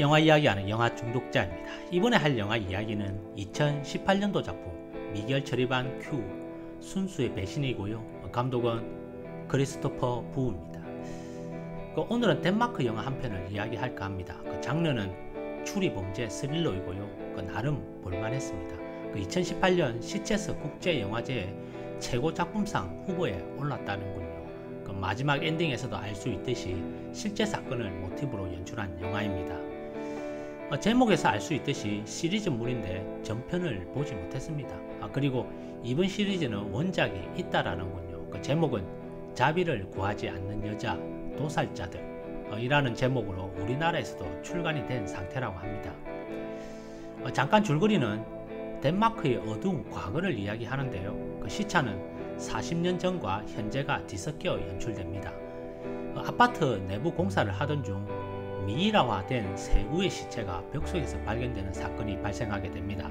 영화 이야기하는 영화 중독자입니다. 이번에 할 영화 이야기는 2018년도 작품 미겔 처리반 큐 순수의 배신이고요. 감독은 크리스토퍼 부입니다. 오늘은 덴마크 영화 한 편을 이야기할까 합니다. 장르는 추리범죄 스릴러이고요. 나름 볼만했습니다. 2018년 시체스 국제영화제의 최고 작품상 후보에 올랐다는군요. 마지막 엔딩에서도 알 수 있듯이 실제 사건을 모티브로 연출한 영화입니다. 제목에서 알 수 있듯이 시리즈물인데 전편을 보지 못했습니다. 그리고 이번 시리즈는 원작이 있다라는군요. 제목은 자비를 구하지 않는 여자 도살자들 이라는 제목으로 우리나라에서도 출간이 된 상태라고 합니다. 잠깐 줄거리는 덴마크의 어두운 과거를 이야기하는데요. 시차는 40년 전과 현재가 뒤섞여 연출됩니다. 아파트 내부 공사를 하던 중 미이라화된 세구의 시체가 벽 속에서 발견되는 사건이 발생하게 됩니다.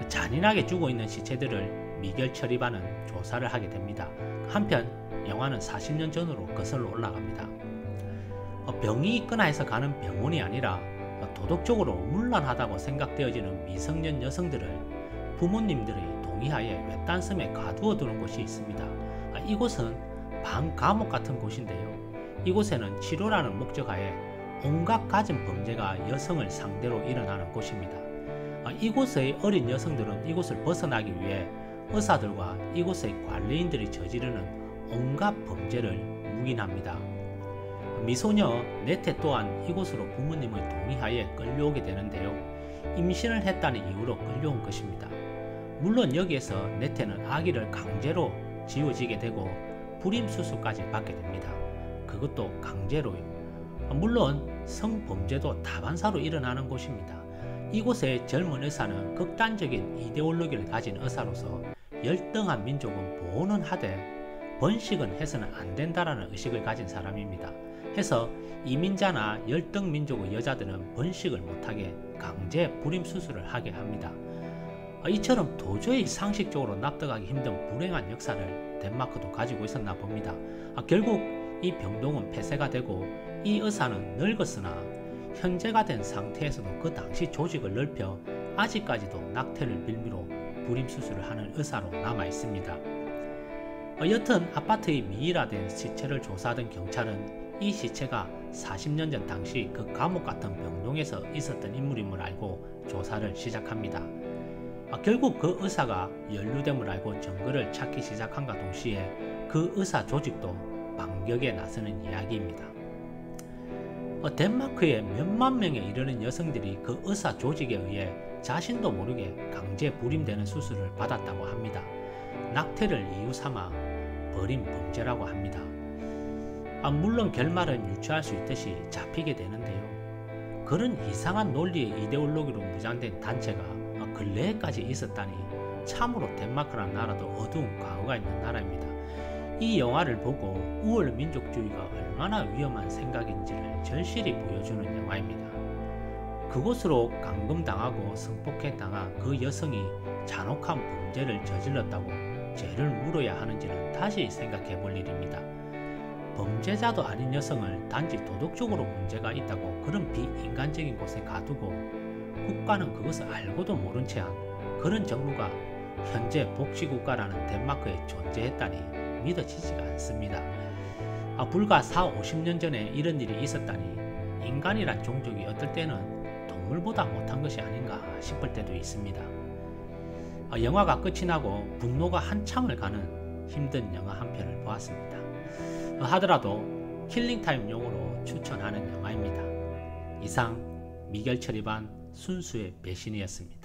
잔인하게 죽어있는 시체들을 미겔 처리반은 조사를 하게 됩니다. 한편 영화는 40년 전으로 거슬러 올라갑니다. 병이 있거나 해서 가는 병원이 아니라 도덕적으로 문란하다고 생각되어지는 미성년 여성들을 부모님들의 동의하에 외딴섬에 가두어 두는 곳이 있습니다. 이곳은 반감옥 같은 곳인데요. 이곳에는 치료라는 목적하에 온갖 가진 범죄가 여성을 상대로 일어나는 곳입니다. 이곳의 어린 여성들은 이곳을 벗어나기 위해 의사들과 이곳의 관리인들이 저지르는 온갖 범죄를 묵인합니다. 미소녀 네테 또한 이곳으로 부모님의 동의하에 끌려오게 되는데요. 임신을 했다는 이유로 끌려온 것입니다. 물론 여기에서 네테는 아기를 강제로 지워지게 되고 불임수술까지 받게 됩니다. 그것도 강제로요. 물론 성범죄도 다반사로 일어나는 곳입니다. 이곳의 젊은 의사는 극단적인 이데올로기를 가진 의사로서 열등한 민족은 보호는 하되 번식은 해서는 안 된다라는 의식을 가진 사람입니다. 해서 이민자나 열등 민족의 여자들은 번식을 못하게 강제 불임수술을 하게 합니다. 이처럼 도저히 상식적으로 납득하기 힘든 불행한 역사를 덴마크도 가지고 있었나 봅니다. 결국 이 병동은 폐쇄가 되고 이 의사는 늙었으나 현재가 된 상태에서도 그 당시 조직을 넓혀 아직까지도 낙태를 빌미로 불임수술을 하는 의사로 남아 있습니다. 여튼 아파트의 미이라된 시체를 조사하던 경찰은 이 시체가 40년 전 당시 그 감옥 같은 병동에서 있었던 인물임을 알고 조사를 시작합니다. 결국 그 의사가 연루됨을 알고 증거를 찾기 시작한과 동시에 그 의사 조직도 반격에 나서는 이야기입니다. 덴마크의 몇만 명에 이르는 여성들이 그 의사 조직에 의해 자신도 모르게 강제 불임되는 수술을 받았다고 합니다. 낙태를 이유 삼아 벌인 범죄라고 합니다. 물론 결말은 유추할 수 있듯이 잡히게 되는데요. 그런 이상한 논리의 이데올로기로 무장된 단체가 근래에까지 있었다니 참으로 덴마크라는 나라도 어두운 과거가 있는 나라입니다. 이 영화를 보고 우월 민족주의가 얼마나 위험한 생각인지를 절실히 보여주는 영화입니다. 그곳으로 감금당하고 성폭행당한 그 여성이 잔혹한 범죄를 저질렀다고 죄를 물어야 하는지는 다시 생각해 볼 일입니다. 범죄자도 아닌 여성을 단지 도덕적으로 문제가 있다고 그런 비인간적인 곳에 가두고 국가는 그것을 알고도 모른 채 한 그런 정부가 현재 복지국가라는 덴마크에 존재했다니 믿어지지가 않습니다. 불과 40~50년 전에 이런 일이 있었다니 인간이란 종족이 어떨 때는 동물보다 못한 것이 아닌가 싶을 때도 있습니다. 영화가 끝이 나고 분노가 한참을 가는 힘든 영화 한 편을 보았습니다. 하더라도 킬링타임용으로 추천하는 영화입니다. 이상 미겔 처리반 순수의 배신이었습니다.